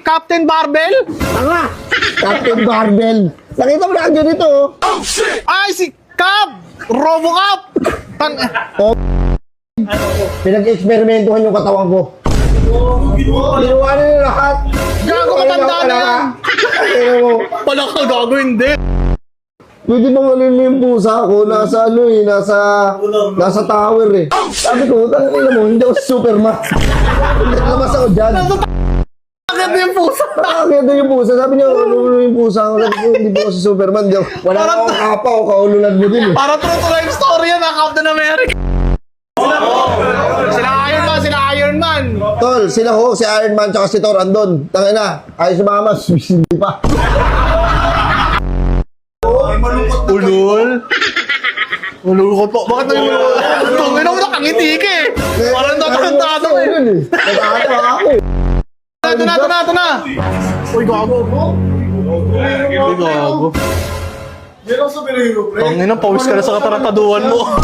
Captain Barbell? Tanga! Captain Barbell. Nakita mo na ang ganito. Ay, si Cap! Robocop! Pinag-eksperimentuhan yung katawan ko. Ginawa na yung lahat. Gago, matanda na yan. Pala ka, gago, hindi. Pwede bang alin yung pusa ko? Nasa ano eh, nasa tower eh. Sabi ko, tangina mo, hindi ako si Superman. Labas ako dyan. Bakit yung pusa? Bakit yung pusa? Sabi niya, ano yung pusa? Sabi ko, hindi ba ako si Superman? Wala na akong kapaw, kaululan mo din eh. Para true to life story yan, Captain America. Sila Iron Man. Tol, sila ho, si Iron Man tsaka si Thor andon. Tangina, ayos mama, hindi pa. Ulul? Ulul ko po. Bakit naging ulul? Tungin ako nakangiti ka eh. Parang tatarantado eh. Nagkakatawa ako eh. Ito na. Uy, gago. Uy, gago. Tangin na, pawis ka na sa katarantaduhan mo.